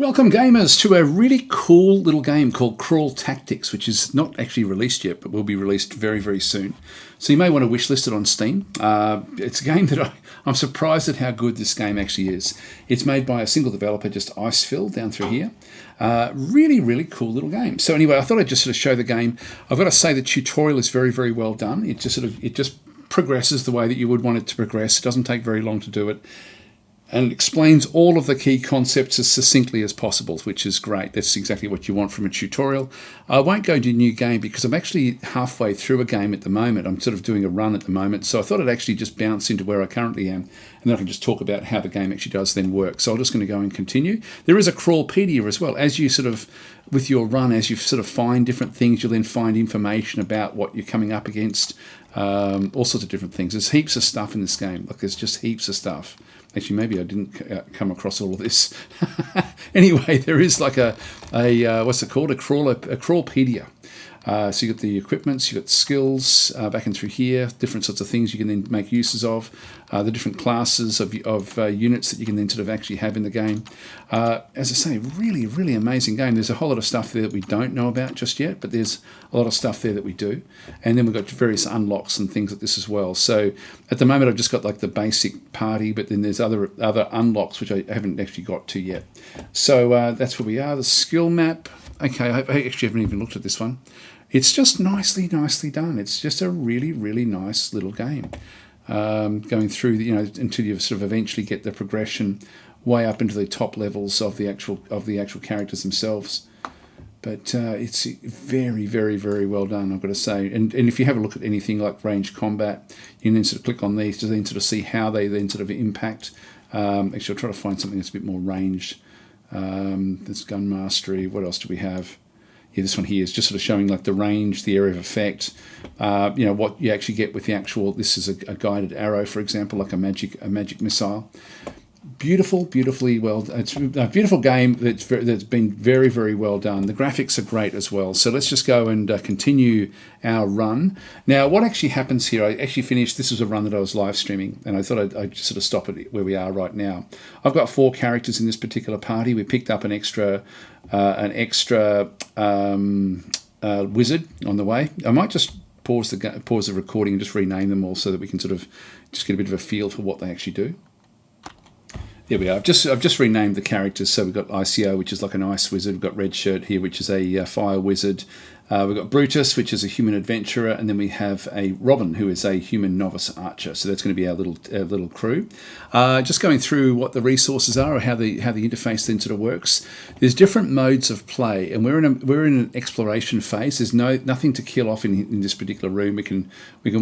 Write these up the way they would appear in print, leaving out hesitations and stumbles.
Welcome gamers to a really cool little game called Crawl Tactics, which is not actually released yet, but will be released very, very soon. So you may want to wishlist it on Steam. It's a game that I'm surprised at how good this game actually is. It's made by a single developer, just Icefill down through here. Really, really cool little game. So anyway, I thought I'd just sort of show the game. I've got to say the tutorial is very, very well done. It just progresses the way that you would want it to progress. It doesn't take very long to do it. And explains all of the key concepts as succinctly as possible, which is great. That's exactly what you want from a tutorial. I won't go into a new game because I'm actually halfway through a game at the moment. I'm sort of doing a run at the moment. So I thought I'd actually just bounce into where I currently am, and then I can just talk about how the game actually does then work. So I'm just going to go and continue. There is a crawlpedia as well. As you sort of, with your run, as you sort of find different things, you'll then find information about what you're coming up against, all sorts of different things. There's heaps of stuff in this game. Like, there's just heaps of stuff. Actually, maybe I didn't come across all of this. Anyway, there is like a what's it called? A crawlpedia. So you got the equipments, you got skills back and through here, different sorts of things you can then make uses of, the different classes of units that you can then sort of actually have in the game. As I say, really, really amazing game. There's a whole lot of stuff there that we don't know about just yet, but there's a lot of stuff there that we do. And then we've got various unlocks and things like this as well. So at the moment, I've just got like the basic party, but then there's other unlocks which I haven't actually got to yet. So that's where we are. The skill map. Okay, I actually haven't even looked at this one. It's just nicely done. It's just a really, really nice little game. Going through, until you sort of eventually get the progression way up into the top levels of the actual characters themselves. But it's very, very, very well done, I've got to say. And if you have a look at anything like range combat, you can then sort of click on these to then sort of see how they then sort of impact. Actually, I'll try to find something that's a bit more ranged. There's gun mastery. What else do we have? Yeah, this one here is just sort of showing like the range, the area of effect, what you actually get with the actual. This is a guided arrow, for example, like a magic missile. Beautifully well. It's a beautiful game that's been very, very well done. The graphics are great as well. So let's just go and continue our run. Now, what actually happens here? I actually finished. This was a run that I was live streaming, and I thought I'd just sort of stop it where we are right now. I've got 4 characters in this particular party. We picked up an extra wizard on the way. I might just pause the recording and just rename them all so that we can sort of just get a bit of a feel for what they actually do. There we are. I've just renamed the characters. So we've got ICO, which is like an ice wizard. We've got Red Shirt here, which is a fire wizard. We've got Brutus, which is a human adventurer, and then we have a Robin, who is a human novice archer. So that's going to be our little crew. Just going through what the resources are, or how the interface then sort of works. There's different modes of play, and we're in an exploration phase. There's nothing to kill off in this particular room. We can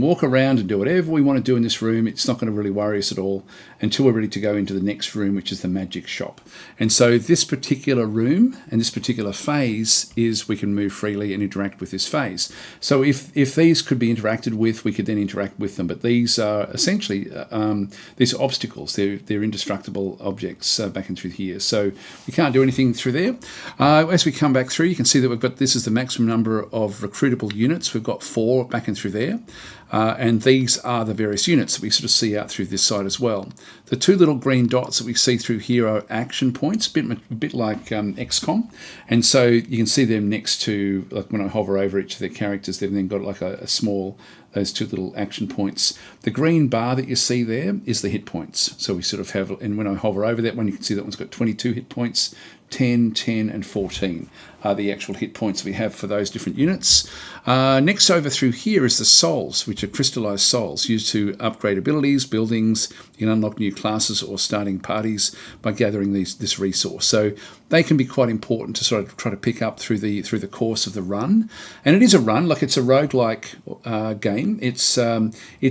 walk around and do whatever we want to do in this room. It's not going to really worry us at all until we're ready to go into the next room, which is the magic shop. And so this particular room and this particular phase is we can move freely and interact with this phase. So if these could be interacted with, we could then interact with them. But these are essentially these are obstacles. They're indestructible objects back and through here. So we can't do anything through there. As we come back through, you can see that this is the maximum number of recruitable units. We've got 4 back and through there. And these are the various units that we sort of see out through this side as well. The 2 little green dots that we see through here are action points, a bit like XCOM. And so you can see them next to, like when I hover over each of their characters, they've then got like a small, those 2 little action points. The green bar that you see there is the hit points. So we sort of have, and when I hover over that one, you can see that one's got 22 hit points, 10, 10, and 14 are the actual hit points we have for those different units. Next over through here is the souls, which are crystallized souls used to upgrade abilities, buildings. You can unlock new classes or starting parties by gathering this resource. So they can be quite important to sort of try to pick up through the course of the run. And it is a run, like it's a roguelike game. It's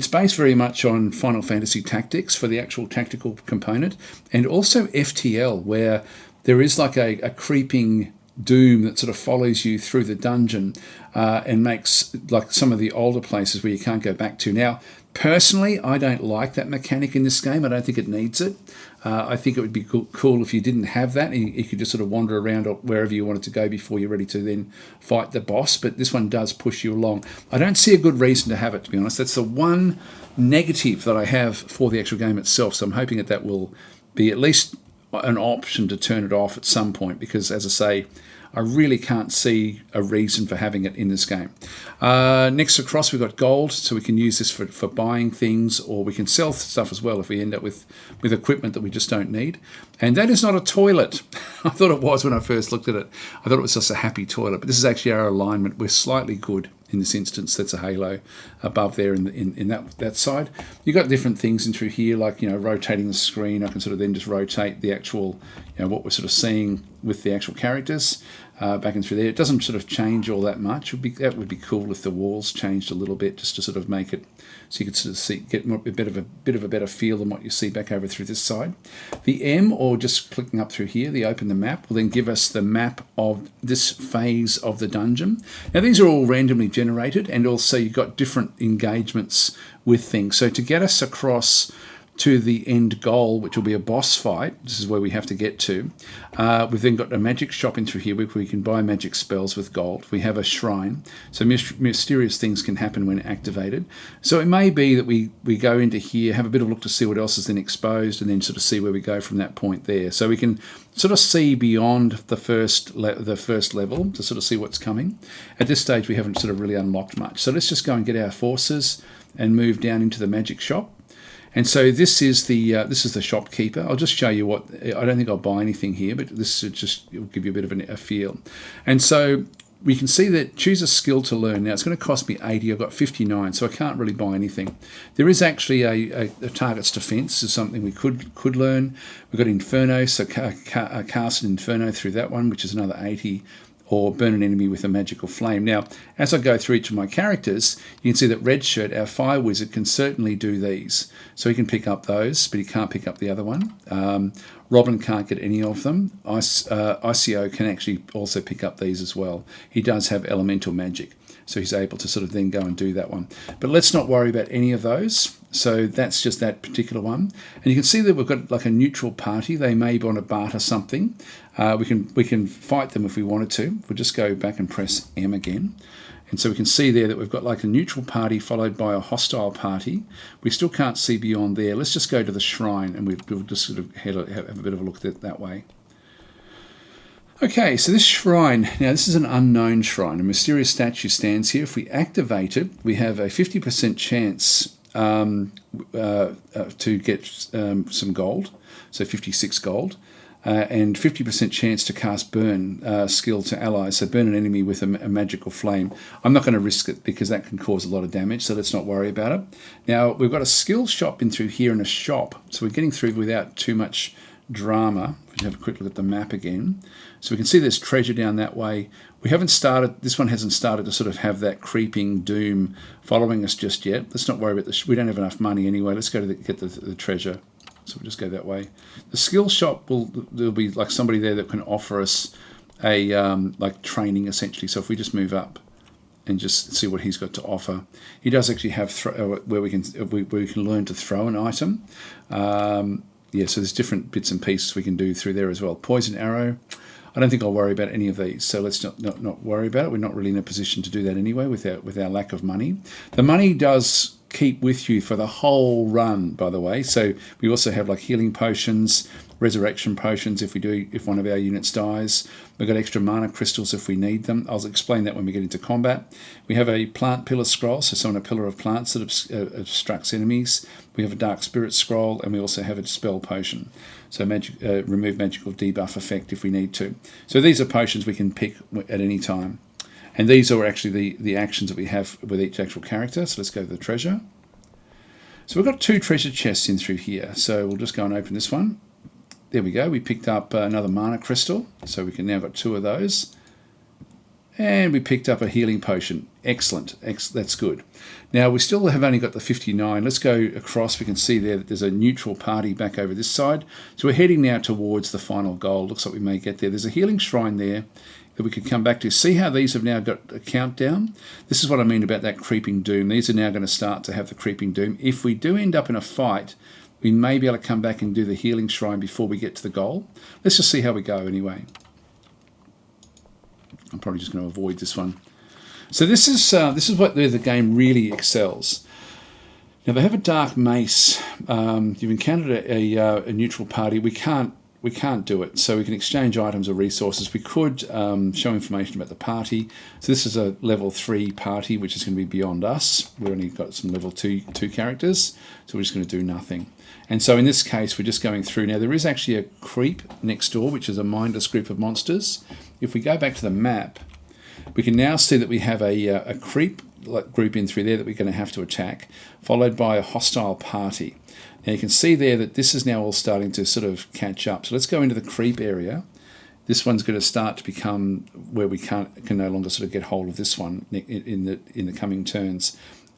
based very much on Final Fantasy Tactics for the actual tactical component, and also FTL, where there is like a creeping doom that sort of follows you through the dungeon and makes like some of the older places where you can't go back to. Now, personally, I don't like that mechanic in this game. I don't think it needs it. I think it would be cool if you didn't have that and you could just sort of wander around wherever you wanted to go before you're ready to then fight the boss. But this one does push you along. I don't see a good reason to have it, to be honest. That's the one negative that I have for the actual game itself. So I'm hoping that will be at least an option to turn it off at some point, because, as I say, I really can't see a reason for having it in this game. Next across, we've got gold, so we can use this for buying things, or we can sell stuff as well if we end up with equipment that we just don't need. And that is not a toilet. I thought it was when I first looked at it. I thought it was just a happy toilet, but this is actually our alignment. We're slightly good in this instance. That's a halo above there in that side. You've got different things in through here, like, rotating the screen. I can sort of then just rotate the actual, what we're sort of seeing with the actual characters back and through there. It doesn't sort of change all that much. That would be cool if the walls changed a little bit, just to sort of make it so you could sort of get a bit of a better feel than what you see back over through this side. The M, or just clicking up through here, the open the map, will then give us the map of this phase of the dungeon. Now these are all randomly generated, and also you've got different engagements with things. So to get us across to the end goal, which will be a boss fight, this is where we have to get to. We've then got a magic shop in through here where we can buy magic spells with gold. We have a shrine, so mysterious things can happen when activated. So it may be that we go into here, have a bit of a look to see what else is then exposed, and then sort of see where we go from that point there. So we can sort of see beyond the first level to sort of see what's coming. At this stage, we haven't sort of really unlocked much. So let's just go and get our forces and move down into the magic shop. And so this is the shopkeeper. I'll just show you what, I don't think I'll buy anything here, but this is just, it'll give you a bit of a feel. And so we can see that choose a skill to learn. Now it's going to cost me 80, I've got 59, so I can't really buy anything. There is actually a target's defense is something we could learn. We've got Inferno, so cast an Inferno through that one, which is another 80. Or burn an enemy with a magical flame. Now, as I go through each of my characters, you can see that Red Shirt, our fire wizard, can certainly do these. So he can pick up those, but he can't pick up the other one. Robin can't get any of them. ICO can actually also pick up these as well. He does have elemental magic, so he's able to sort of then go and do that one. But let's not worry about any of those. So that's just that particular one. And you can see that we've got like a neutral party. They may want to barter something. We can fight them if we wanted to. We'll just go back and press M again. And so we can see there that we've got like a neutral party followed by a hostile party. We still can't see beyond there. Let's just go to the shrine, and we'll just sort of have a bit of a look at it that way. Okay, so this shrine, now this is an unknown shrine. A mysterious statue stands here. If we activate it, we have a 50% chance to get some gold, so 56 gold, and 50% chance to cast burn skill to allies, so burn an enemy with a magical flame. I'm not going to risk it because that can cause a lot of damage, so let's not worry about it. Now we've got a skill shop in through here and a shop, so we're getting through without too much drama. We can have a quick look at the map again. So we can see there's treasure down that way. We haven't started, this one hasn't started to sort of have that creeping doom following us just yet. Let's not worry about this. We don't have enough money anyway. Let's go to get the treasure. So we'll just go that way. The skill shop, there'll be like somebody there that can offer us a like training essentially. So if we just move up and just see what he's got to offer. He does actually have where we can learn to throw an item. Yeah, so there's different bits and pieces we can do through there as well. Poison arrow. I don't think I'll worry about any of these, so let's not worry about it. We're not really in a position to do that anyway with our lack of money. The money does keep with you for the whole run, by the way. So we also have like healing potions, resurrection potions if one of our units dies. We've got extra mana crystals if we need them. I'll explain that when we get into combat. We have a plant pillar scroll, so summon a pillar of plants that obstructs enemies. We have a dark spirit scroll, and we also have a dispel potion. So remove magical debuff effect if we need to. So these are potions we can pick at any time. And these are actually the actions that we have with each actual character. So let's go to the treasure. So we've got 2 treasure chests in through here. So we'll just go and open this one. There we go. We picked up another mana crystal. So we can now got 2 of those. And we picked up a healing potion. Excellent. That's good. Now we still have only got the 59. Let's go across. We can see there that there's a neutral party back over this side. So we're heading now towards the final goal. Looks like we may get there. There's a healing shrine there that we could come back to. See how these have now got a countdown? This is what I mean about that creeping doom. These are now going to start to have the creeping doom. If we do end up in a fight, we may be able to come back and do the healing shrine before we get to the goal. Let's just see how we go anyway. I'm probably just going to avoid this one. So this is what the game really excels. Now they have a dark mace. You've encountered a neutral party. We can't we can't do it. So we can exchange items or resources. We could show information about the party. So this is a level 3 party, which is going to be beyond us. We've only got some level 2 characters, so we're just going to do nothing. And so in this case, we're just going through. Now, there is actually a creep next door, which is a mindless group of monsters. If we go back to the map, we can now see that we have a creep group in through there that we're going to have to attack, followed by a hostile party. Now you can see there that this is now all starting to sort of catch up. So let's go into the creep area. This one's going to start to become where we can no longer sort of get hold of this one in the coming turns.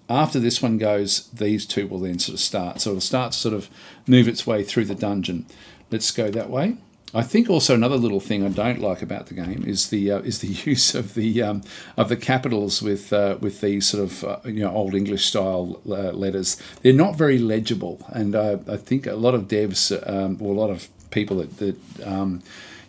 After this one goes, these two will then sort of start. So it'll start to sort of move its way through the dungeon. Let's go that way. I think also another little thing I don't like about the game is the use of the capitals with these sort of old English style letters. They're not very legible, and I think a lot of devs or a lot of people that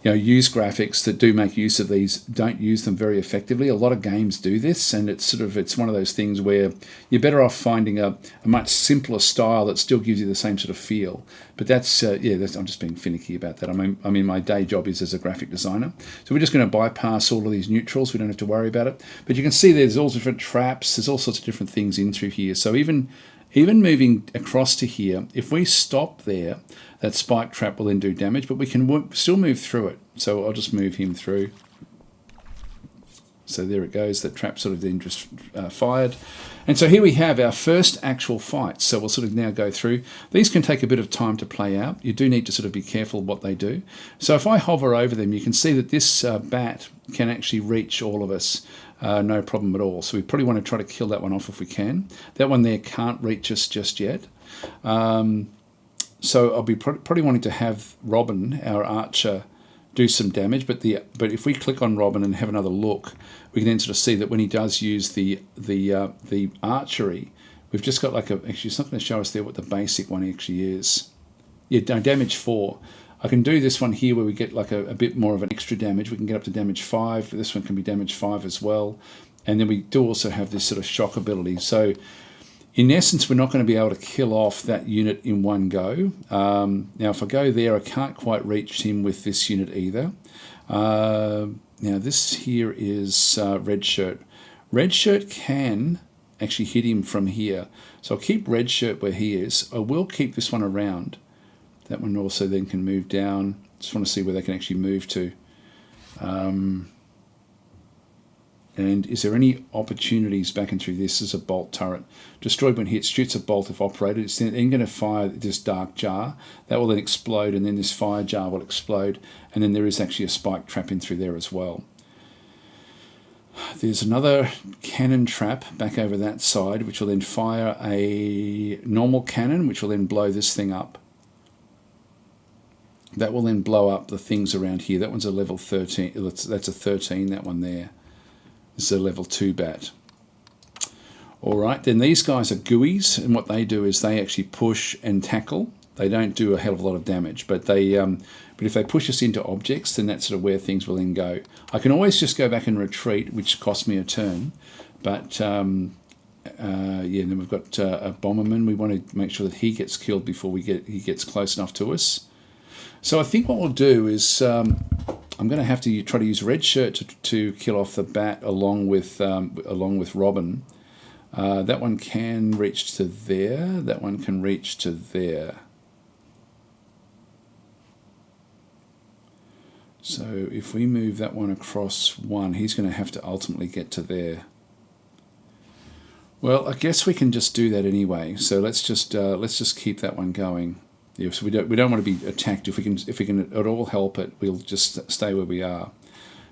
use graphics that do make use of these don't use them very effectively. A lot of games do this, and it's one of those things where you're better off finding a much simpler style that still gives you the same sort of feel. But I'm just being finicky about that. I mean, my day job is as a graphic designer, so we're just going to bypass all of these neutrals. We don't have to worry about it. But you can see there's all different traps. There's all sorts of different things in through here. So even moving across to here, if we stop there, that spike trap will then do damage, but we can still move through it. So I'll just move him through. So there it goes. That trap sort of then just fired. And so here we have our first actual fight. So we'll sort of now go through. These can take a bit of time to play out. You do need to sort of be careful what they do. So if I hover over them, you can see that this bat can actually reach all of us. No problem at all. So we probably want to try to kill that one off if we can. That one there can't reach us just yet. So I'll be probably wanting to have Robin, our archer, do some damage. But if we click on Robin and have another look, we can then sort of see that when he does use the archery, we've just got actually it's not going to show us there what the basic one actually is. Yeah, no, damage 4. I can do this one here where we get like a bit more of an extra damage. We can get up to damage 5. This one can be damage 5 as well. And then we do also have this sort of shock ability. So in essence, we're not going to be able to kill off that unit in one go. Now, if I go there, I can't quite reach him with this unit either. Now, this here is Red Shirt. Red Shirt can actually hit him from here. So I'll keep Red Shirt where he is. I will keep this one around. That one also then can move down. Just want to see where they can actually move to. And is there any opportunities back and through this? As a bolt turret. Destroyed when hit, shoots a bolt if operated. It's then going to fire this dark jar. That will then explode, and then this fire jar will explode. And then there is actually a spike trap in through there as well. There's another cannon trap back over that side, which will then fire a normal cannon, which will then blow this thing up. That will then blow up the things around here. That one's a level 13. That's a 13, that one there. This is a level 2 bat. All right, then these guys are GUIs, and what they do is they actually push and tackle. They don't do a hell of a lot of damage, but if they push us into objects, then that's sort of where things will then go. I can always just go back and retreat, which costs me a turn. But then we've got a bomberman. We want to make sure that he gets killed before he gets close enough to us. So I think what we'll do is I'm going to have to try to use Red Shirt to kill off the bat along with Robin. That one can reach to there. That one can reach to there. So if we move that one across one, he's going to have to ultimately get to there. Well, I guess we can just do that anyway. So let's just keep that one going. Yeah, so we don't want to be attacked. If we can at all help it, we'll just stay where we are.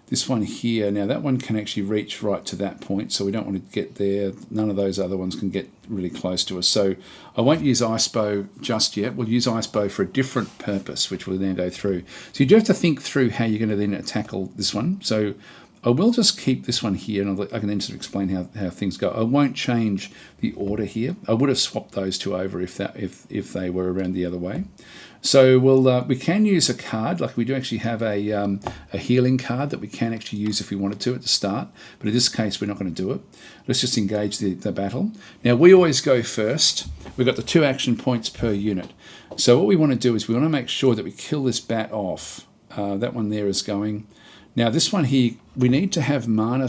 This one here, now that one can actually reach right to that point, so we don't want to get there. None of those other ones can get really close to us. So I won't use Ice Bow just yet. We'll use Ice Bow for a different purpose, which we'll then go through. So you do have to think through how you're going to then tackle this one. So I will just keep this one here, and I can then sort of explain how things go. I won't change the order here. I would have swapped those two over if they were around the other way. So we can use a card, like we do actually have a healing card that we can actually use if we wanted to at the start, but in this case we're not going to do it. Let's just engage the battle. Now we always go first. We've got the 2 action points per unit. So what we want to do is we want to make sure that we kill this bat off. That one there is going. Now this one here, we need to have mana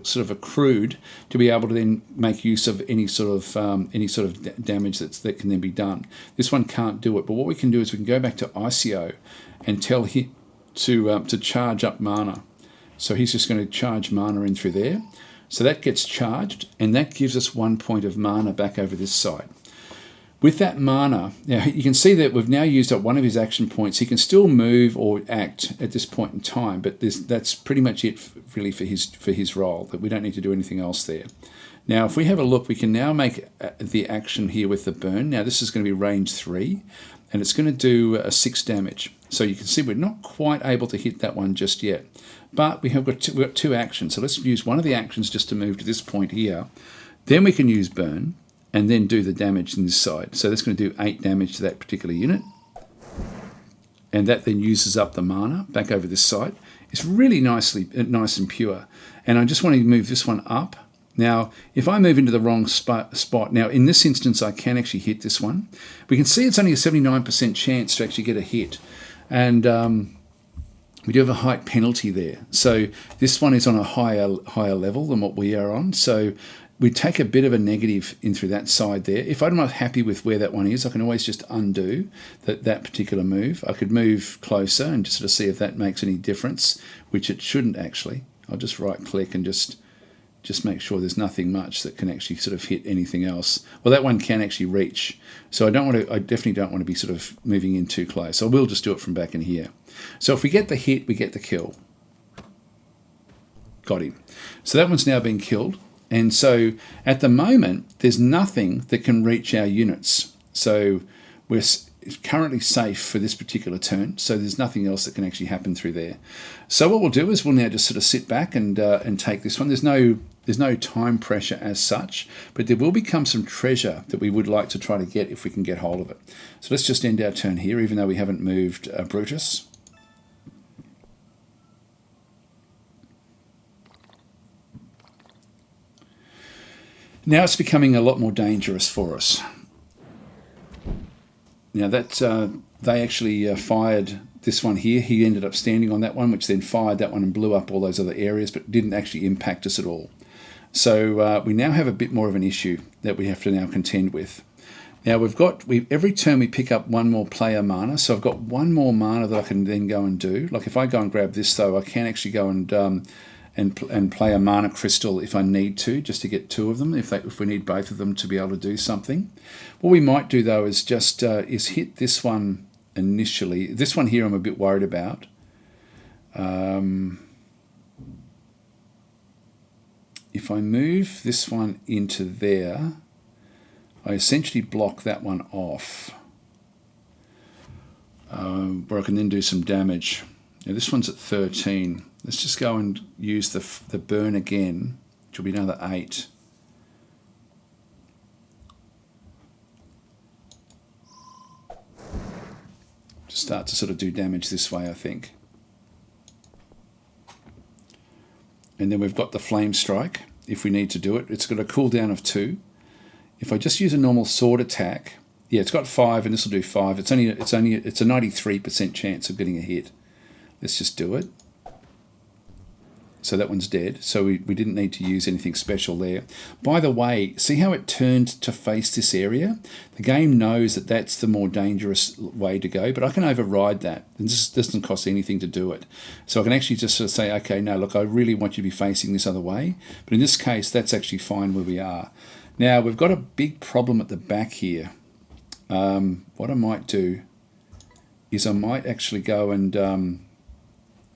sort of accrued to be able to then make use of any sort of damage that can then be done. This one can't do it, but what we can do is we can go back to ICO and tell him to charge up mana. So he's just going to charge mana in through there. So that gets charged, and that gives us 1 point of mana back over this side. With that mana, now you can see that we've now used up one of his action points. He can still move or act at this point in time, but that's pretty much it really for his role, that we don't need to do anything else there. Now, if we have a look, we can now make the action here with the burn. Now, this is going to be range 3, and it's going to do 6 damage. So you can see we're not quite able to hit that one just yet, but we've got 2 actions. So let's use one of the actions just to move to this point here. Then we can use burn, and then do the damage in this side. So that's going to do 8 damage to that particular unit. And that then uses up the mana back over this side. It's really nice and pure. And I just want to move this one up. Now, if I move into the wrong spot, now in this instance I can actually hit this one. We can see it's only a 79% chance to actually get a hit. And we do have a height penalty there. So this one is on a higher level than what we are on. So we take a bit of a negative in through that side there. If I'm not happy with where that one is, I can always just undo that particular move. I could move closer and just sort of see if that makes any difference, which it shouldn't actually. I'll just right click and just make sure there's nothing much that can actually sort of hit anything else. Well, that one can actually reach. So I definitely don't want to be sort of moving in too close. I will just do it from back in here. So if we get the hit, we get the kill. Got him. So that one's now been killed. And so at the moment, there's nothing that can reach our units. So we're currently safe for this particular turn. So there's nothing else that can actually happen through there. So what we'll do is we'll now just sort of sit back and take this one. There's no time pressure as such, but there will become some treasure that we would like to try to get if we can get hold of it. So let's just end our turn here, even though we haven't moved Brutus. Now it's becoming a lot more dangerous for us. Now that they actually fired this one here. He ended up standing on that one, which then fired that one and blew up all those other areas, but didn't actually impact us at all. So we now have a bit more of an issue that we have to now contend with. Now every turn we pick up one more player mana, so I've got one more mana that I can then go and do. Like if I go and grab this though, I can actually go and play a mana crystal if I need to, just to get 2 of them, if we need both of them to be able to do something. What we might do though is just hit this one initially. This one here I'm a bit worried about. If I move this one into there, I essentially block that one off, where I can then do some damage. Now this one's at 13. Let's just go and use the burn again, which will be another 8. Just start to sort of do damage this way, I think. And then we've got the flame strike if we need to do it. It's got a cooldown of 2. If I just use a normal sword attack, yeah, it's got 5 and this will do 5. It's a 93% chance of getting a hit. Let's just do it. So that one's dead. So we didn't need to use anything special there. By the way, see how it turned to face this area? The game knows that that's the more dangerous way to go, but I can override that. And this doesn't cost anything to do it. So I can actually just sort of say, okay, no, look, I really want you to be facing this other way. But in this case, that's actually fine where we are. Now, we've got a big problem at the back here. What I might do is I might actually go and I'm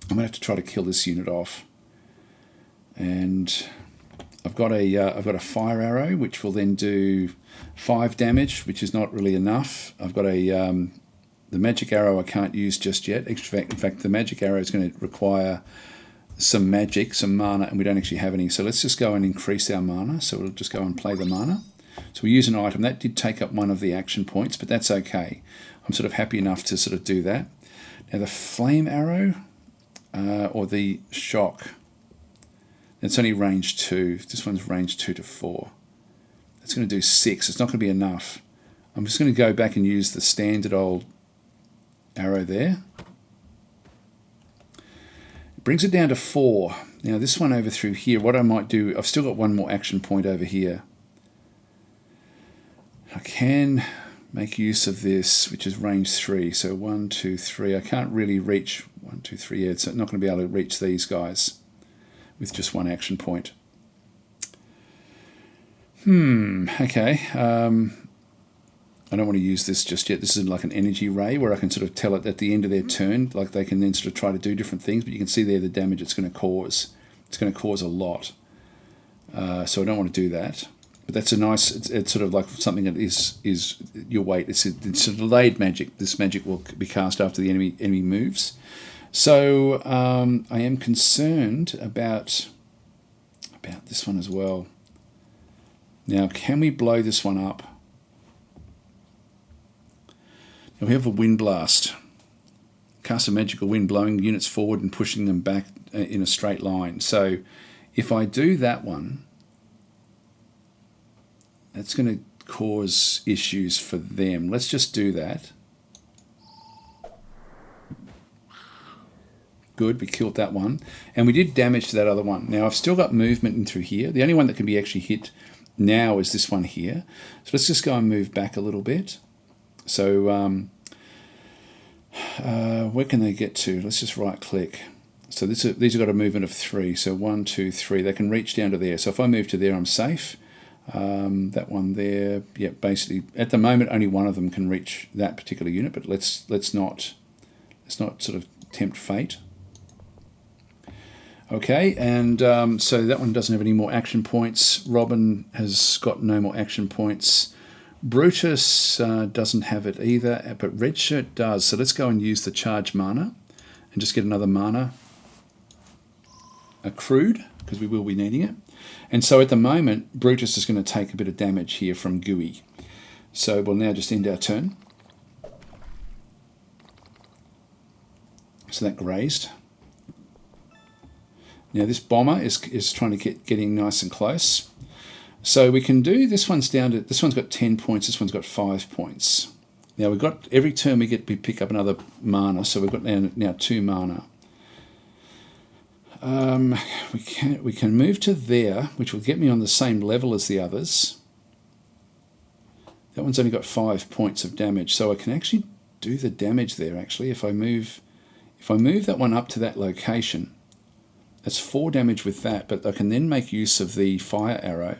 going to have to try to kill this unit off. And I've got a fire arrow which will then do 5 damage, which is not really enough. I've got the magic arrow I can't use just yet. In fact, the magic arrow is going to require some magic, some mana, and we don't actually have any. So let's just go and increase our mana. So we'll just go and play the mana. So we use an item. That did take up one of the action points, but that's okay. I'm sort of happy enough to sort of do that. Now the flame arrow or the shock, it's only range 2. This one's range 2 to 4. It's going to do 6. It's not going to be enough. I'm just going to go back and use the standard old arrow there. It brings it down to 4. Now this one over through here, what I might do, I've still got one more action point over here. I can make use of this, which is range 3. So 1, 2, 3. I can't really reach 1, 2, 3. Yeah, so I'm not going to be able to reach these guys with just one action point. Okay. I don't want to use this just yet. This is like an energy ray where I can sort of tell it at the end of their turn, like they can then sort of try to do different things, but you can see there the damage it's going to cause. It's going to cause a lot. So I don't want to do that. But that's a nice, it's sort of like something that is your weight. It's a delayed magic. This magic will be cast after the enemy moves. So I am concerned about this one as well. Now, can we blow this one up? Now we have a wind blast. Cast a magical wind, blowing units forward and pushing them back in a straight line. So if I do that one, that's going to cause issues for them. Let's just do that. Good, we killed that one. And we did damage to that other one. Now I've still got movement in through here. The only one that can be actually hit now is this one here. So let's just go and move back a little bit. So where can they get to? Let's just right click. So these have got a movement of 3. So 1, 2, 3. They can reach down to there. So if I move to there, I'm safe. That one there, yeah, basically at the moment only one of them can reach that particular unit, but let's not sort of tempt fate. Okay, and so that one doesn't have any more action points. Robin has got no more action points. Brutus doesn't have it either, but Red Shirt does. So let's go and use the charge mana and just get another mana accrued, because we will be needing it. And so at the moment, Brutus is going to take a bit of damage here from Gooey. So we'll now just end our turn. So that grazed. Now this bomber is trying to getting nice and close. So we can do, this one's got 10 points, this one's got 5 points. Now we've got, every turn we pick up another mana, so we've got now 2 mana. We can move to there, which will get me on the same level as the others. That one's only got 5 points of damage, so I can actually do the damage there. Actually, if I move that one up to that location, that's 4 damage with that. But I can then make use of the fire arrow,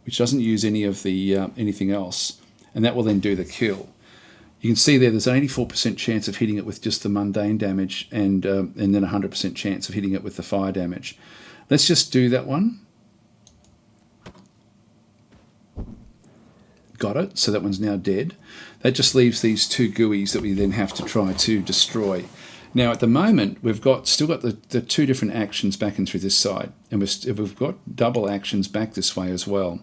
which doesn't use any of the anything else, and that will then do the kill. You can see there's an 84% chance of hitting it with just the mundane damage, and then 100% chance of hitting it with the fire damage. Let's just do that one. Got it. So that one's now dead. That just leaves these 2 gooeys that we then have to try to destroy. Now at the moment we've still got the 2 different actions back and through this side, and we've got double actions back this way as well.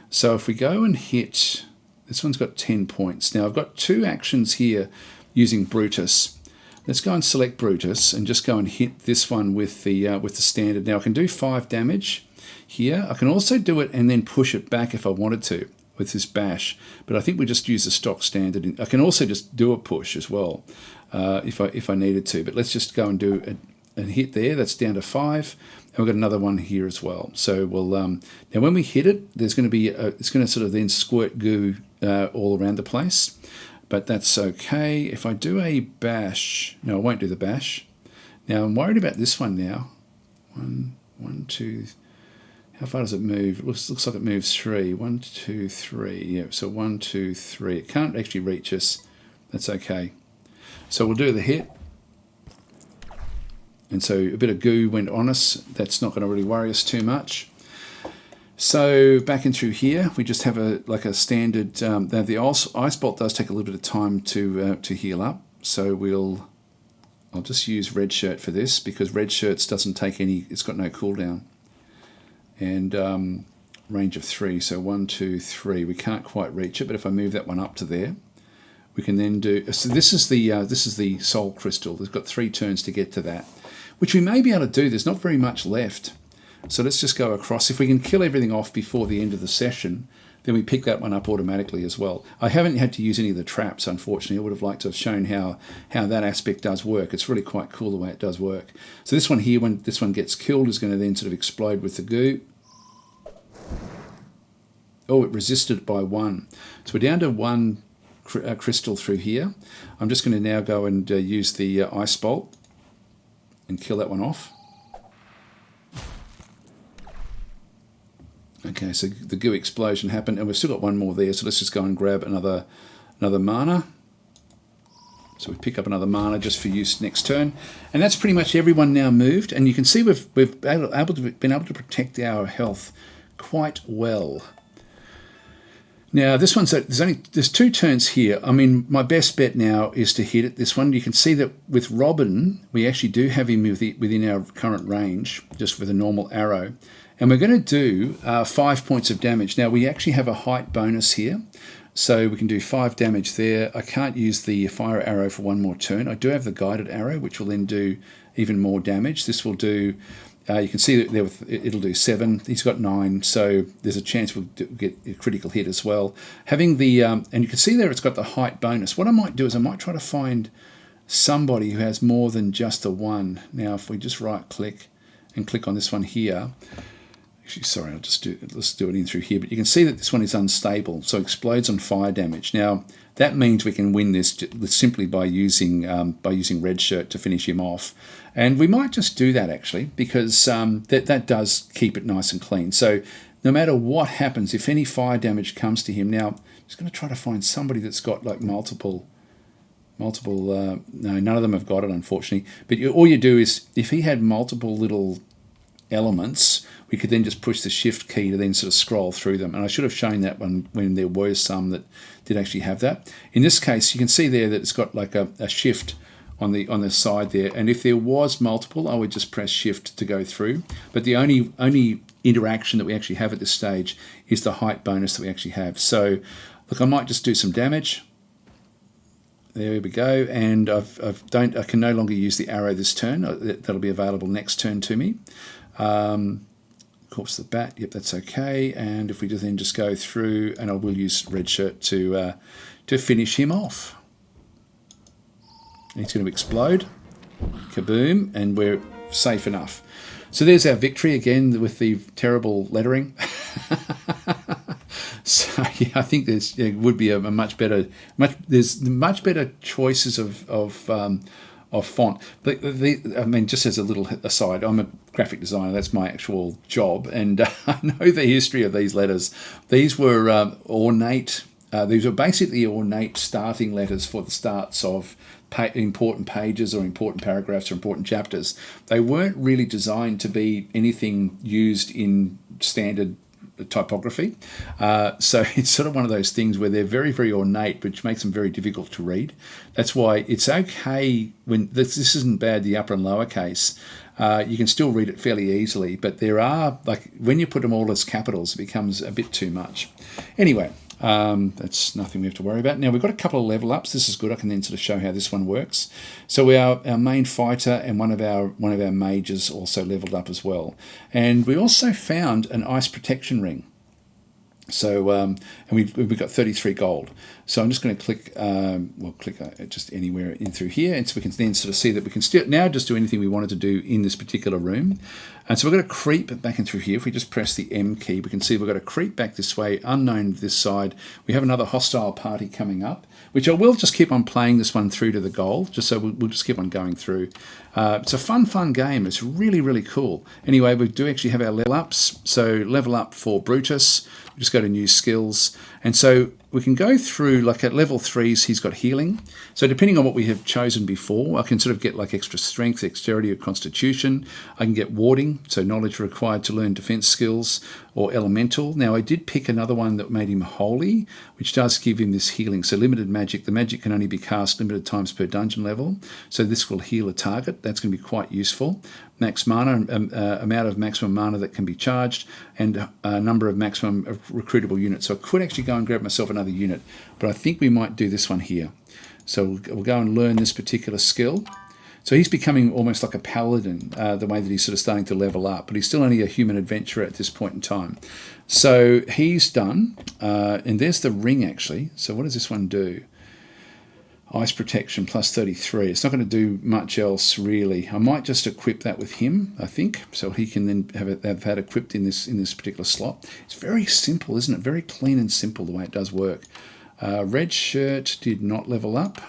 So if we go and hit, this one's got 10 points. Now I've got 2 actions here using Brutus. Let's go and select Brutus and just go and hit this one with the standard. Now I can do 5 damage here. I can also do it and then push it back if I wanted to with this bash, but I think we just use the stock standard. I can also just do a push as well if I needed to, but let's just go and do a hit there. That's down to 5, and we've got another one here as well. So we'll now when we hit it, there's going to be it's going to sort of then squirt goo all around the place, but that's okay. If I do a bash, no, I won't do the bash. Now I'm worried about this one now. 1, 2. How far does it move? It looks like it moves 3. 1, 2, 3. Yeah, so 1, 2, 3. It can't actually reach us. That's okay. So we'll do the hit. And so a bit of goo went on us. That's not going to really worry us too much. So back in through here, we just have a standard. Now the ice bolt does take a little bit of time to heal up. So we'll I'll just use red shirt for this because red shirts doesn't take any, it's got no cooldown. And range of 3, so 1, 2, 3. We can't quite reach it, but if I move that one up to there, we can then do, so this is the soul crystal. There's got 3 turns to get to that, which we may be able to do. There's not very much left. So let's just go across. If we can kill everything off before the end of the session, then we pick that one up automatically as well. I haven't had to use any of the traps, unfortunately. I would have liked to have shown how that aspect does work. It's really quite cool the way it does work. So this one here, when this one gets killed, is going to then sort of explode with the goo. Oh, it resisted by 1. So we're down to 1 crystal through here. I'm just going to now go and use the ice bolt and kill that one off. Okay, so the goo explosion happened, and we've still got one more there, so let's just go and grab another mana. So we pick up another mana just for use next turn. And that's pretty much everyone now moved, and you can see we've been able to protect our health quite well. Now this one's there's 2 turns here. I mean, my best bet now is to hit it. This one, you can see that with Robin, we actually do have him within our current range, just with a normal arrow. And we're going to do 5 points of damage. Now we actually have a height bonus here, so we can do 5 damage there. I can't use the fire arrow for 1 more turn. I do have the guided arrow, which will then do even more damage. This will do, you can see that there it'll do 7. He's got 9, so there's a chance we'll get a critical hit as well. Having the, and you can see there it's got the height bonus. What I might do is I might try to find somebody who has more than just a 1. Now if we just right click and click on this one here, actually, sorry, let's do it in through here. But you can see that this one is unstable, so explodes on fire damage. Now that means we can win this simply by using red shirt to finish him off, and we might just do that actually because that does keep it nice and clean. So no matter what happens, if any fire damage comes to him, now I'm just going to try to find somebody that's got like multiple. No, none of them have got it, unfortunately. But all you do is if he had multiple little elements, we could then just push the shift key to then sort of scroll through them. And I should have shown that when there were some that did actually have that. In this case, you can see there that it's got like a shift on the side there. And if there was multiple, I would just press shift to go through. But the only interaction that we actually have at this stage is the height bonus that we actually have. So look, I might just do some damage. There we go. And I can no longer use the arrow this turn. That'll be available next turn to me. Corpse of the bat, yep, that's okay. And if we then just go through, and I will use red shirt to finish him off. He's going to explode, kaboom, and we're safe enough. So there's our victory again with the terrible lettering. So yeah, I think there would be there's much better choices of font. I mean, just as a little aside, I'm a graphic designer. That's my actual job, and I know the history of these letters. These were ornate. These were basically ornate starting letters for the starts of important pages or important paragraphs or important chapters. They weren't really designed to be anything used in standard typography. So it's sort of one of those things where they're very, very ornate, which makes them very difficult to read. That's why it's okay when this isn't bad, the upper and lower case. You can still read it fairly easily, but there are, like, when you put them all as capitals, it becomes a bit too much. Anyway, that's nothing we have to worry about. Now we've got a couple of level ups. This is good. I can then sort of show how this one works. So our main fighter and one of our mages also leveled up as well. And we also found an ice protection ring. So and we've got 33 gold. So I'm just going to click, click just anywhere in through here, and so we can then sort of see that we can still now just do anything we wanted to do in this particular room. And so we're going to creep back in through here. If we just press the M key, we can see we've got to creep back this way, unknown this side. We have another hostile party coming up, which I will just keep on playing this one through to the goal, just so we'll just keep on going through. It's a fun game. It's really, really cool. Anyway, we do actually have our level ups. So level up for Brutus. just go to new skills. And so we can go through, like at level 3s, he's got healing. So depending on what we have chosen before, I can sort of get like extra strength, dexterity, or constitution. I can get warding, so knowledge required to learn defense skills, or elemental. Now I did pick another one that made him holy, which does give him this healing. So limited magic. The magic can only be cast limited times per dungeon level. So this will heal a target. That's going to be quite useful. Max mana, amount of maximum mana that can be charged, and a number of maximum recruitable units. So I could actually go and grab myself another unit, but I think we might do this one here. So we'll go and learn this particular skill. So he's becoming almost like a paladin, the way that he's sort of starting to level up, but he's still only a human adventurer at this point in time. So he's done, and there's the ring actually. So what does this one do? Ice protection plus 33. It's not going to do much else really. I might just equip that with him, I think, so he can then have that equipped in this particular slot. It's very simple, isn't it? Very clean and simple the way it does work. Red shirt did not level up,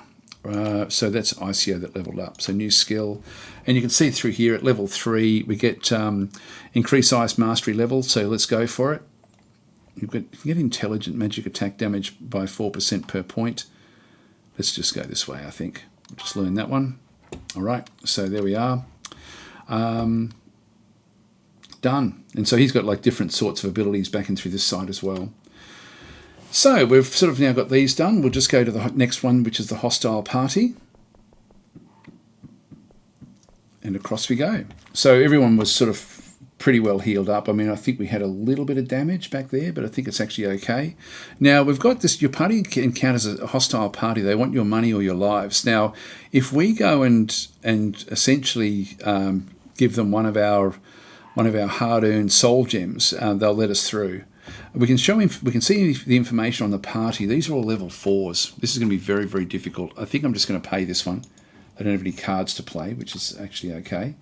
so that's ICO that leveled up. So new skill, and you can see through here at level 3 we get increase ice mastery level. So let's go for it. You get intelligent magic attack damage by 4% per point. Let's just go this way, I think. We'll just learn that one. All right, so there we are. Done. And so he's got like different sorts of abilities back in through this side as well. So we've sort of now got these done. We'll just go to the next one, which is the hostile party. And across we go. So everyone was sort of pretty well healed up. I mean, I think we had a little bit of damage back there, but I think it's actually okay. Now, we've got this, your party encounters a hostile party. They want your money or your lives. Now, if we go and essentially give them one of our hard-earned soul gems, they'll let us through. We can see the information on the party. These are all level 4s. This is going to be very, very difficult. I think I'm just going to pay this one. I don't have any cards to play, which is actually okay.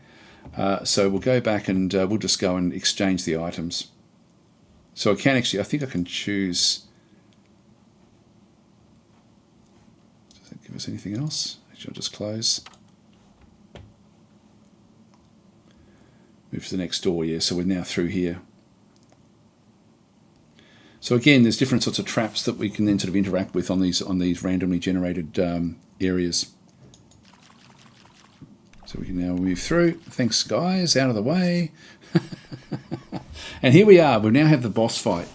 So we'll go back and we'll just go and exchange the items. So I think I can choose. Does that give us anything else? Actually, I'll just close. Move to the next door, yeah, so we're now through here. So again, there's different sorts of traps that we can then sort of interact with on these randomly generated areas. So we can now move through. Thanks, guys. Out of the way. And here we are. We now have the boss fight.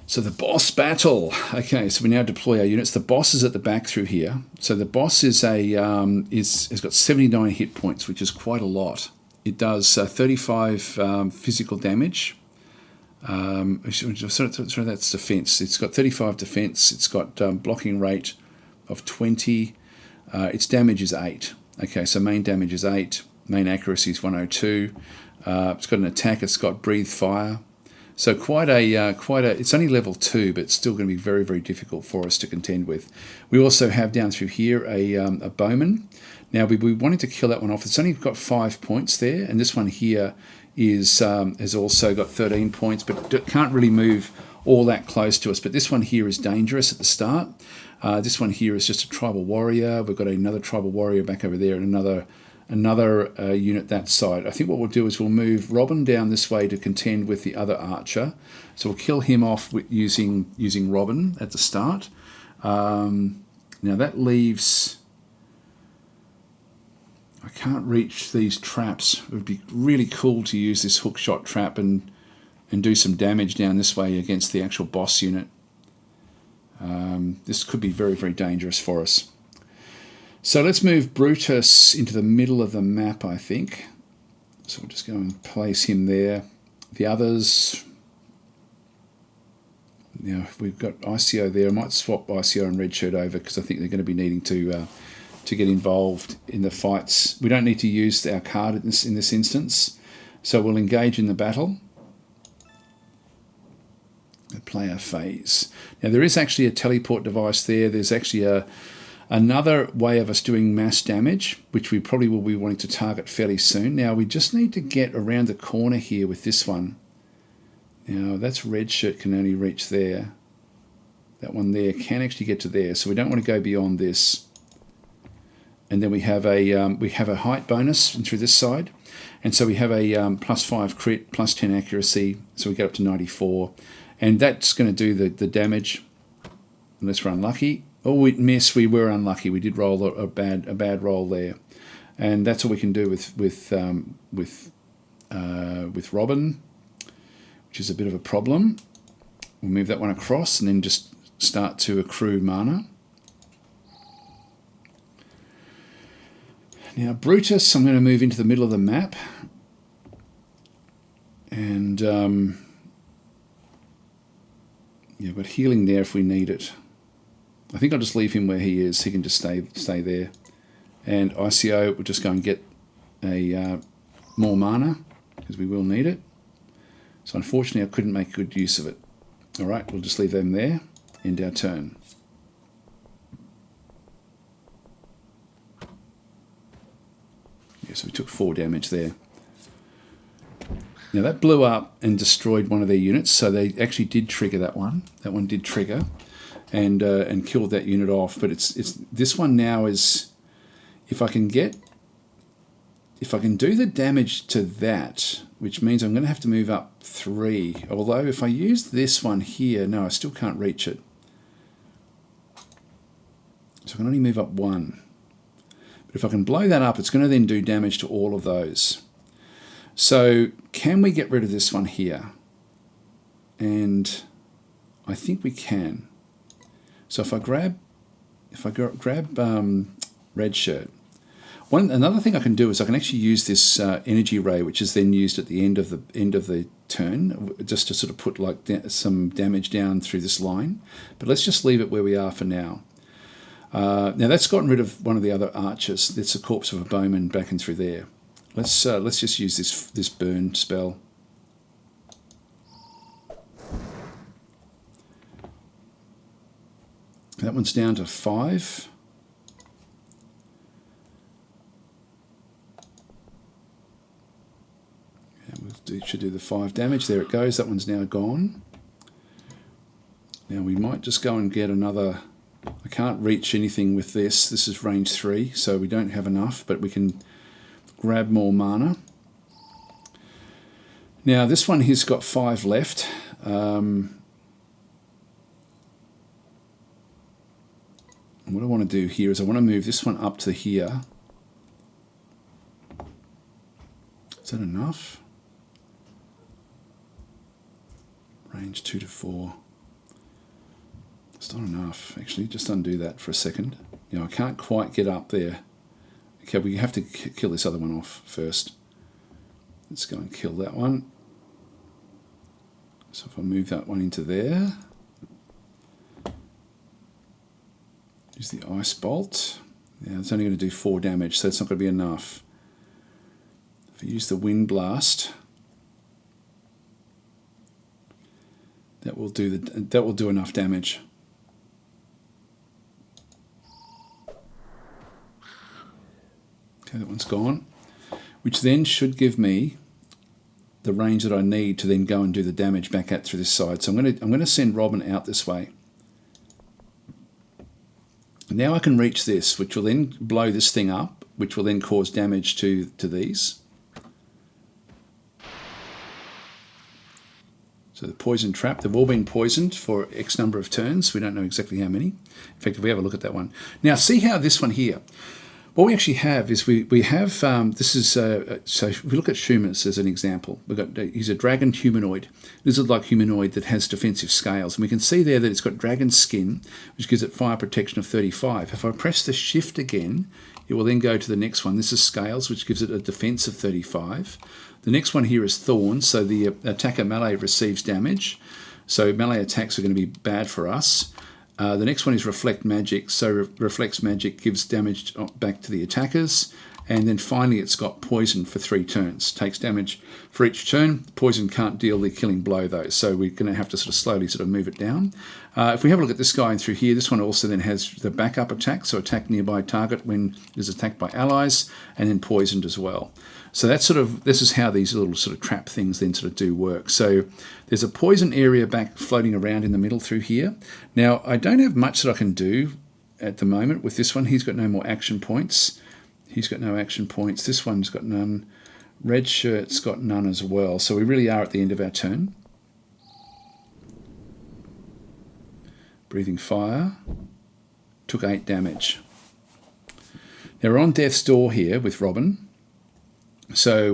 So the boss battle. Okay, so we now deploy our units. The boss is at the back through here. So the boss is has got 79 hit points, which is quite a lot. It does 35 physical damage. Sorry, that's defense. It's got 35 defense. It's got blocking rate of 20. Its damage is 8. Okay, so main damage is 8, main accuracy is 102. It's got an attack, it's got breathe fire. So quite a, it's only level 2, but it's still going to be very, very difficult for us to contend with. We also have down through here a bowman. Now we wanted to kill that one off. It's only got 5 points there, and this one here has also got 13 points, but can't really move all that close to us. But this one here is dangerous at the start. This one here is just a tribal warrior. We've got another tribal warrior back over there and another unit that side. I think what we'll do is we'll move Robin down this way to contend with the other archer. So we'll kill him off using Robin at the start. Now that leaves... I can't reach these traps. It would be really cool to use this hookshot trap and do some damage down this way against the actual boss unit. This could be very, very dangerous for us. So let's move Brutus into the middle of the map, I think. So we'll just go and place him there. The others... Now, if we've got ICO there, I might swap ICO and Red Shirt over because I think they're going to be needing to get involved in the fights. We don't need to use our card in this instance. So we'll engage in the battle. Player phase. Now there is actually a teleport device there. There's actually another way of us doing mass damage, which we probably will be wanting to target fairly soon. Now we just need to get around the corner here with this one. Now that's Red Shirt can only reach there. That one there can actually get to there, so we don't want to go beyond this. And then we have a height bonus through this side, and so we have a +5 crit, +10 accuracy, so we get up to 94. And that's going to do the damage, unless we're unlucky. Oh, we missed. We were unlucky. We did roll a bad roll there, and that's all we can do with Robin, which is a bit of a problem. We'll move that one across and then just start to accrue mana. Now Brutus, I'm going to move into the middle of the map, and yeah, but healing there if we need it. I think I'll just leave him where he is. He can just stay there. And ICO will just go and get a more mana, because we will need it. So unfortunately I couldn't make good use of it. Alright, we'll just leave them there. End our turn. Yeah, so we took 4 damage there. Now that blew up and destroyed one of their units, so they actually did trigger that one. That one did trigger and killed that unit off. But it's this one now is, if I can do the damage to that, which means I'm going to have to move up 3. Although if I use this one here, no, I still can't reach it. So I can only move up 1. But if I can blow that up, it's going to then do damage to all of those. So can we get rid of this one here? And I think we can. So if I grab red shirt, another thing I can do is I can actually use this energy ray, which is then used at the end of the turn, just to sort of put like some damage down through this line. But let's just leave it where we are for now. Now that's gotten rid of one of the other archers. That's a corpse of a bowman back in through there. Let's just use this burn spell. That one's down to 5. And should do the 5 damage. There it goes. That one's now gone. Now we might just go and get another. I can't reach anything with this. This is range 3, so we don't have enough, but we can grab more mana. Now this one here's got 5 left. What I want to do here is I want to move this one up to here. Is that enough? Range 2 to 4. It's not enough, actually. Just undo that for a second. I can't quite get up there. Okay, we have to kill this other one off first. Let's go and kill that one. So if I move that one into there, use the ice bolt. Yeah, it's only going to do 4 damage, so it's not going to be enough. If I use the wind blast, that will do enough damage. Okay, that one's gone, which then should give me the range that I need to then go and do the damage back out through this side. So I'm going to send Robin out this way. Now I can reach this, which will then blow this thing up, which will then cause damage to these. So the poison trap, they've all been poisoned for X number of turns. We don't know exactly how many. In fact, if we have a look at that one. Now see how this one here, what we actually have is we have, this is, so if we look at Shumas as an example, he's a dragon humanoid, lizard-like humanoid that has defensive scales. And we can see there that it's got dragon skin, which gives it fire protection of 35. If I press the shift again, it will then go to the next one. This is scales, which gives it a defense of 35. The next one here is thorns, so the attacker melee receives damage. So melee attacks are going to be bad for us. The next one is Reflect Magic. So Reflects Magic gives damage back to the attackers. And then finally it's got Poison for 3 turns. Takes damage for each turn. Poison can't deal the killing blow though, so we're going to have to sort of slowly sort of move it down. If we have a look at this guy through here, this one also then has the backup attack, so attack nearby target when it is attacked by allies, and then poisoned as well. So that's this is how these little sort of trap things then sort of do work. So there's a poison area back floating around in the middle through here. Now I don't have much that I can do at the moment with this one. He's got no more action points. He's got no action points. This one's got none. Red shirt's got none as well. So we really are at the end of our turn. Breathing fire. Took 8 damage. Now we're on death's door here with Robin. So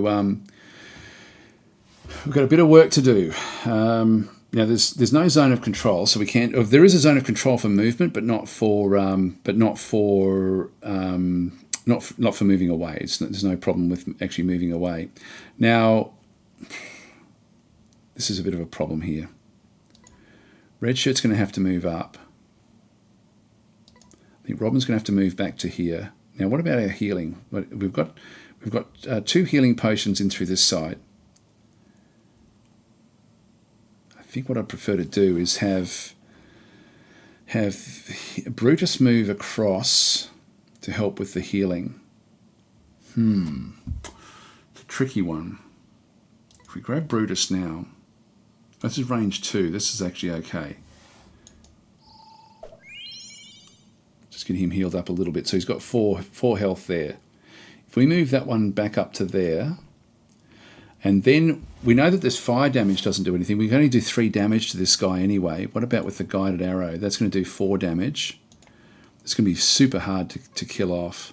we've got a bit of work to do. Now there's no zone of control, so we can't. There is a zone of control for movement, but not for moving away. There's no problem with actually moving away. Now this is a bit of a problem here. Red shirt's going to have to move up. I think Robin's going to have to move back to here. Now what about our healing? We've got 2 healing potions in through this side. I think what I'd prefer to do is have Brutus move across to help with the healing. It's a tricky one. If we grab Brutus now, this is range 2. This is actually okay. Just get him healed up a little bit. So he's got 4 health there. If we move that one back up to there, and then we know that this fire damage doesn't do anything. We can only do 3 damage to this guy anyway. What about with the guided arrow? That's going to do 4 damage. It's going to be super hard to kill off.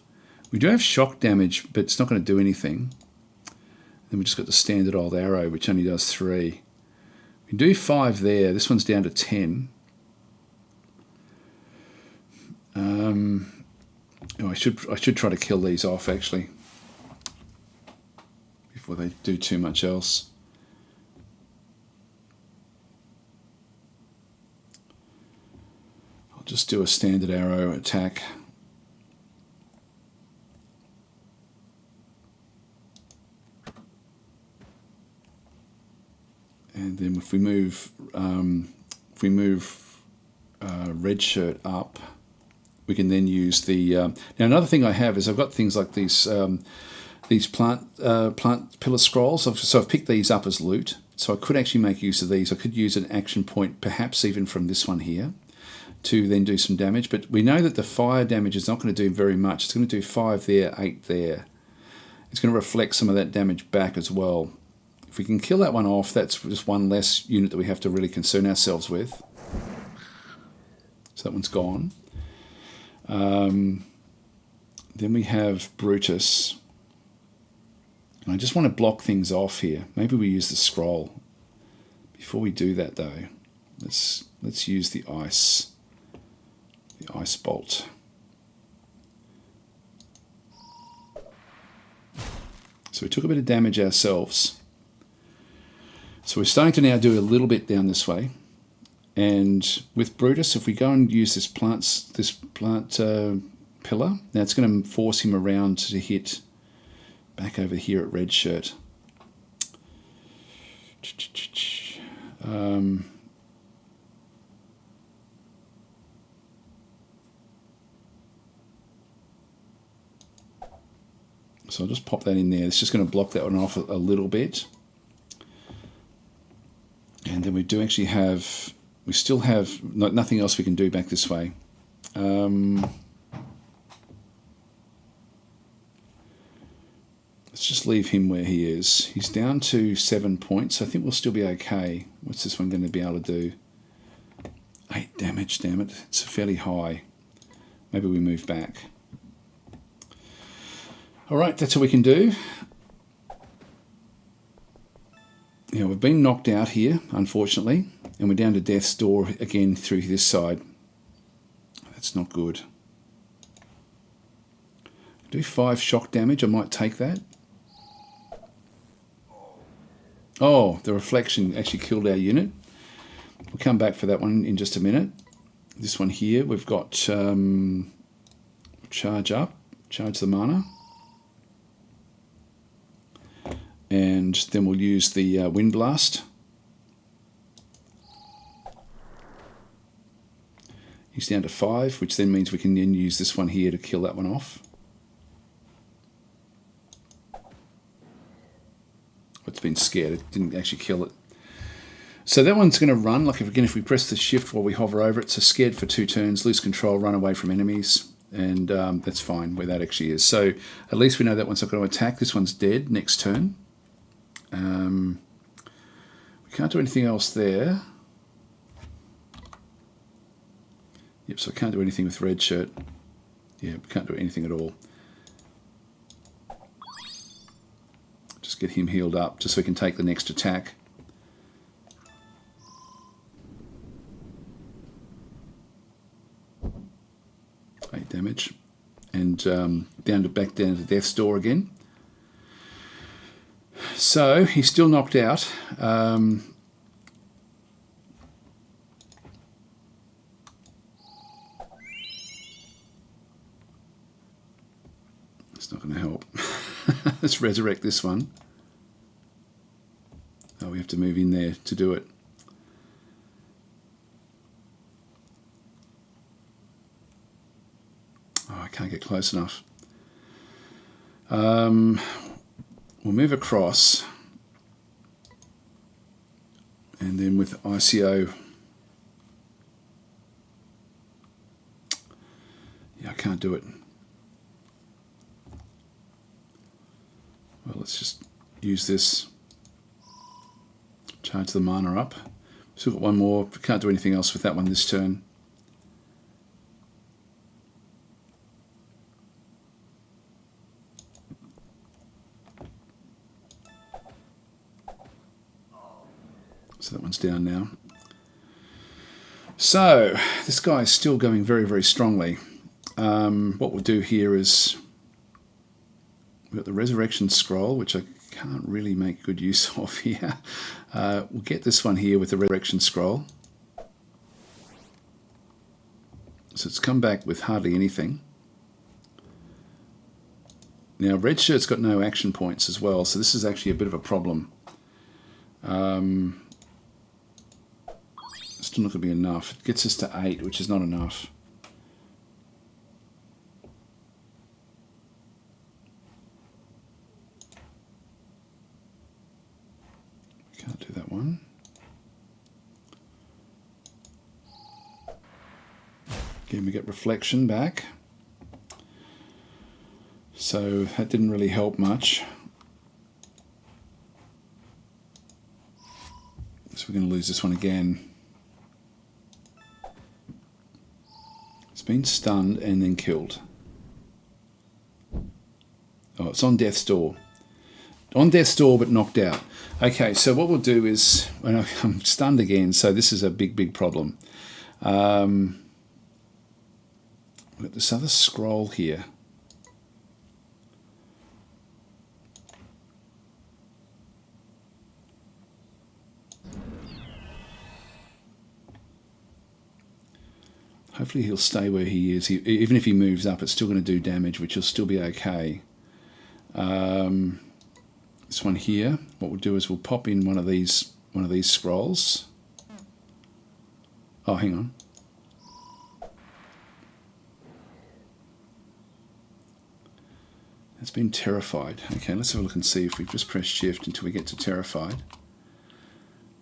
We do have shock damage, but it's not going to do anything. Then we just got the standard old arrow, which only does 3. We can do 5 there. This one's down to 10. I should try to kill these off actually before they do too much else. I'll just do a standard arrow attack. And then if we move red shirt up, we can then use the. Now another thing I have is I've got things like these plant pillar scrolls. So I've picked these up as loot. So I could actually make use of these. I could use an action point, perhaps even from this one here, to then do some damage. But we know that the fire damage is not going to do very much. It's going to do 5 there, 8 there. It's going to reflect some of that damage back as well. If we can kill that one off, that's just one less unit that we have to really concern ourselves with. So that one's gone. Then we have Brutus. And I just want to block things off here. Maybe we use the scroll. Before we do that though, let's use the ice bolt. So we took a bit of damage ourselves. So we're starting to now do a little bit down this way. And with Brutus, if we go and use this plant pillar, now it's going to force him around to hit back over here at red shirt. So I'll just pop that in there. It's just going to block that one off a little bit. And then we do actually have, we still have nothing else we can do back this way. Let's just leave him where he is. He's down to 7 points. I think we'll still be okay. What's this one going to be able to do? 8 damage, damn it. It's fairly high. Maybe we move back. Alright, that's what we can do. Yeah, we've been knocked out here, unfortunately, and we're down to death's door again through this side. That's not good. Do 5 shock damage, I might take that. Oh, the reflection actually killed our unit. We'll come back for that one in just a minute. This one here, we've got charge up, charge the mana. And then we'll use the wind blast. He's down to 5, which then means we can then use this one here to kill that one off. It's been scared, it didn't actually kill it. So that one's going to run, like if we press the shift while we hover over it, so scared for 2 turns, lose control, run away from enemies, and that's fine where that actually is. So at least we know that one's not going to attack. This one's dead next turn. We can't do anything else there. Yep, so I can't do anything with red shirt. Yeah, can't do anything at all. Just get him healed up, just so we can take the next attack. 8 damage. And back down to death's door again. So he's still knocked out. It's not going to help. Let's resurrect this one. Oh, we have to move in there to do it. Oh, I can't get close enough. We'll move across. And then with ICO... Yeah, I can't do it. Well, let's just use this. Charge the mana up. Still got one more. Can't do anything else with that one this turn. So that one's down now. So this guy is still going very, very strongly. What we'll do here is we've got the Resurrection Scroll, which I can't really make good use of here. We'll get this one here with the Resurrection Scroll. So it's come back with hardly anything. Now red shirt's got no action points as well, so this is actually a bit of a problem. Still not going to be enough. It gets us to 8, which is not enough. Can't do that one. Again, we get reflection back. So that didn't really help much. So we're going to lose this one again. It's been stunned and then killed. Oh, it's on death's door. On death's door, but knocked out. Okay, so what we'll do is... I'm stunned again, so this is a big, big problem. We've got this other scroll here. Hopefully he'll stay where he is. Even if he moves up, it's still going to do damage, which will still be okay. This one here, what we'll do is we'll pop in one of these scrolls. Oh, hang on. It's been terrified. Okay, let's have a look and see if we just press shift until we get to terrified.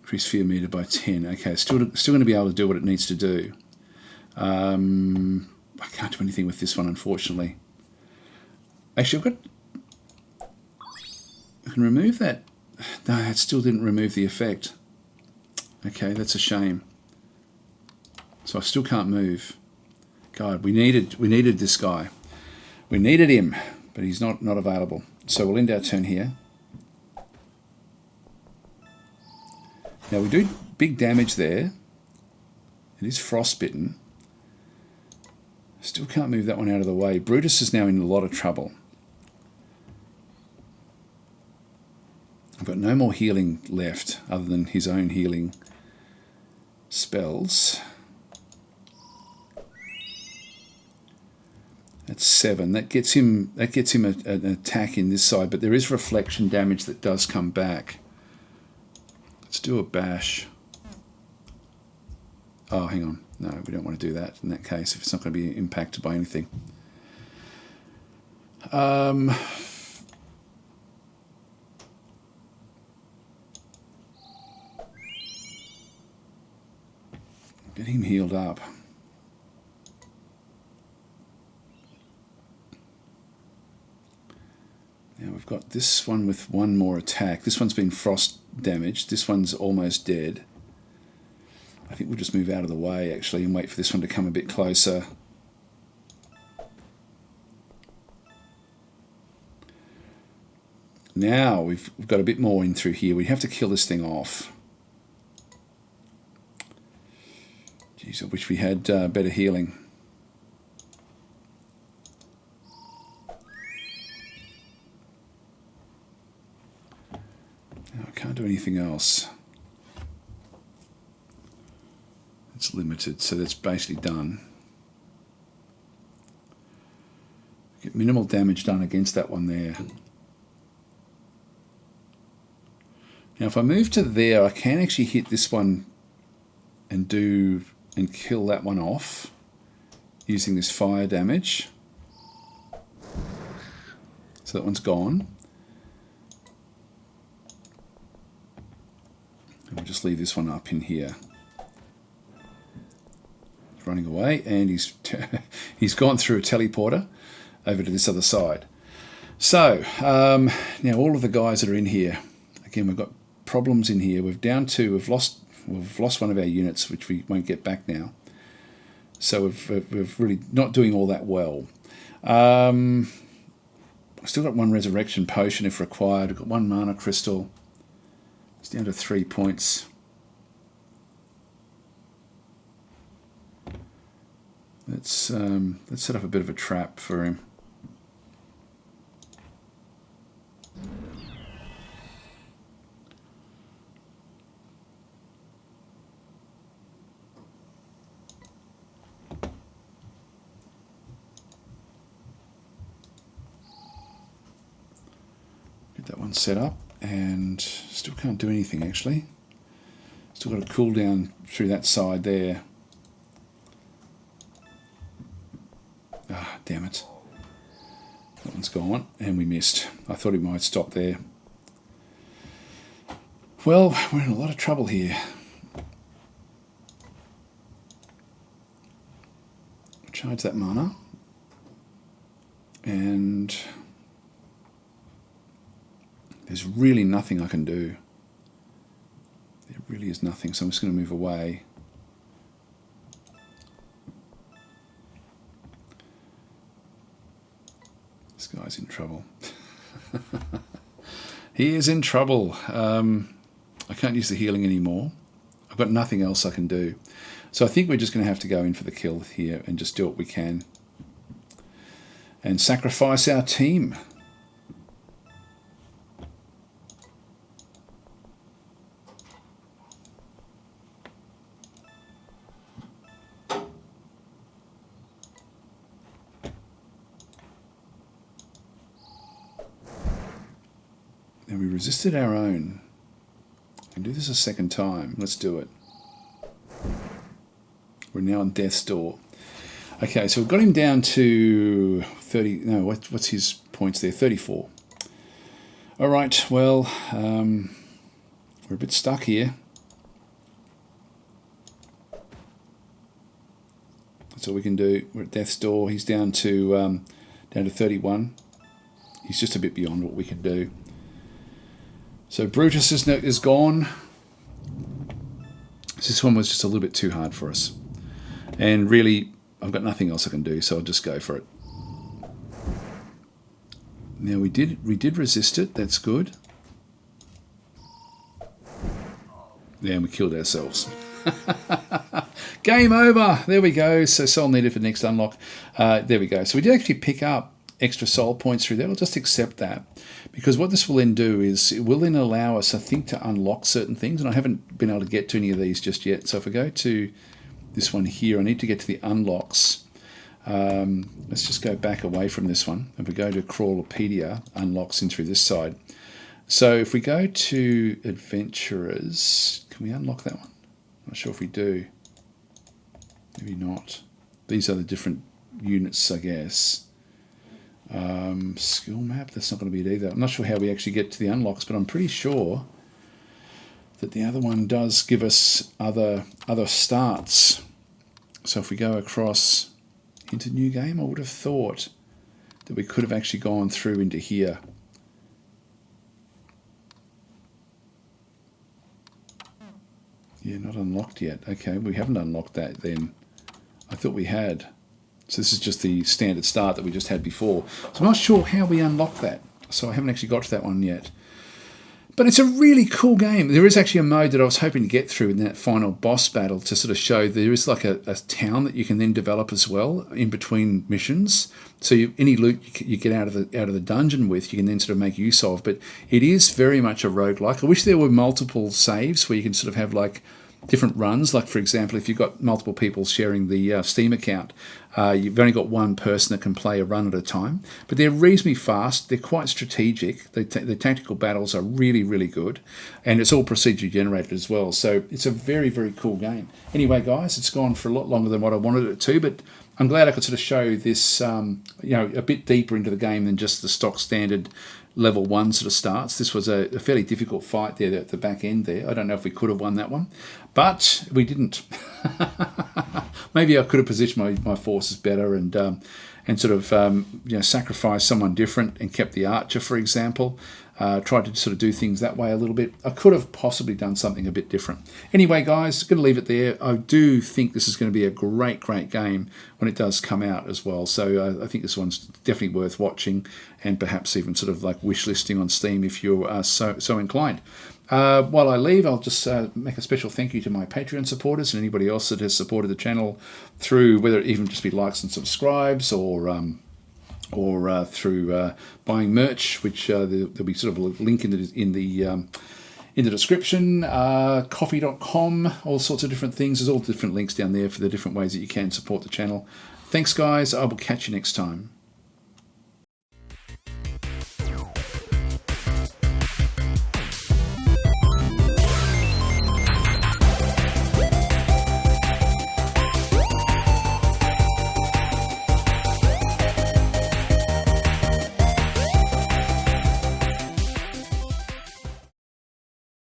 Increase fear meter by 10. Okay, still going to be able to do what it needs to do. I can't do anything with this one, unfortunately. Actually, I can remove that. No, it still didn't remove the effect. Okay, that's a shame. So I still can't move. God, we needed this guy. We needed him, but he's not available. So we'll end our turn here. Now we do big damage there. It is frostbitten. Still can't move that one out of the way. Brutus is now in a lot of trouble. I've got no more healing left other than his own healing spells. That's 7. That gets him an attack in this side, but there is reflection damage that does come back. Let's do a bash. Oh, hang on. No, we don't want to do that in that case if it's not going to be impacted by anything. Get him healed up. Now we've got this one with one more attack. This one's been frost damaged. This one's almost dead. I think think we'll just move out of the way actually and wait for this one to come a bit closer. Now we've got a bit more in through here. We have to kill this thing off. Jeez, I wish we had better healing. Now I can't do anything else. It's limited, so that's basically done. Get minimal damage done against that one there. Now if I move to there, I can actually hit this one and kill that one off using this fire damage. So that one's gone. And we'll just leave this one up in here. He's running away, and he's gone through a teleporter over to this other side. So now all of the guys that are in here, again, we've got problems in here. We've lost one of our units, which we won't get back now. So we're really not doing all that well. I've still got one resurrection potion if required. I've got one mana crystal. It's down to 3 points. Let's set up a bit of a trap for him. That one set up, and still can't do anything actually. Still got a cooldown through that side there. Ah, damn it. That one's gone, and we missed. I thought he might stop there. Well, we're in a lot of trouble here. Charge that mana, and there's really nothing I can do. There really is nothing, so I'm just going to move away. This guy's in trouble. He is in trouble. I can't use the healing anymore. I've got nothing else I can do. So I think we're just going to have to go in for the kill here and just do what we can. And sacrifice our team. And we resisted our own. I can do this a second time. Let's do it. We're now on death's door. Okay, so we've got him down to 30. No, what's his points there? 34. All right, well, we're a bit stuck here. That's all we can do. We're at death's door. He's down to 31. He's just a bit beyond what we can do. So Brutus is gone. This one was just a little bit too hard for us. And really, I've got nothing else I can do, so I'll just go for it. Now we did resist it, that's good. Yeah, and we killed ourselves. Game over! There we go. So soul needed for the next unlock. There we go. So we did actually pick up extra soul points through that. I'll just accept that, because what this will then do is it will then allow us, I think, to unlock certain things, and I haven't been able to get to any of these just yet. So if I go to this one here, I need to get to the unlocks. Let's just go back away from this one. If we go to Crawlopedia, unlocks in through this side. So if we go to Adventurers, can we unlock that one? Not sure if we do. Maybe not. These are the different units, I guess. Skill map, that's not going to be it either. I'm not sure how we actually get to the unlocks, but I'm pretty sure that the other one does give us other starts. So if we go across into new game, I would have thought that we could have actually gone through into here. Yeah, not unlocked yet. Okay, we haven't unlocked that then. I thought we had. So this is just the standard start that we just had before. So I'm not sure how we unlock that. So I haven't actually got to that one yet. But it's a really cool game. There is actually a mode that I was hoping to get through in that final boss battle to sort of show there is like a town that you can then develop as well in between missions. So any loot you get out of the dungeon with, you can then sort of make use of. But it is very much a roguelike. I wish there were multiple saves where you can sort of have like different runs. Like, for example, if you've got multiple people sharing the Steam account, you've only got one person that can play a run at a time. But they're reasonably fast. They're quite strategic. The tactical battles are really, really good. And it's all procedurally generated as well. So it's a very, very cool game. Anyway, guys, it's gone for a lot longer than what I wanted it to. But I'm glad I could sort of show this, a bit deeper into the game than just the stock standard level 1 sort of starts. This was a fairly difficult fight there at the back end there. I don't know if we could have won that one, but we didn't. Maybe I could have positioned my forces better and sort of sacrificed someone different and kept the archer, for example. Tried to sort of do things that way a little bit. I could have possibly done something a bit different. Anyway, guys, going to leave it there. I do think this is going to be a great, great game when it does come out as well. So I think this one's definitely worth watching and perhaps even sort of like wish listing on Steam if you are so inclined. While I leave, I'll just make a special thank you to my Patreon supporters and anybody else that has supported the channel through whether it even just be likes and subscribes or through buying merch, which there'll be sort of a link in the description, coffee.com, all sorts of different things. There's all different links down there for the different ways that you can support the channel. Thanks, guys. I will catch you next time.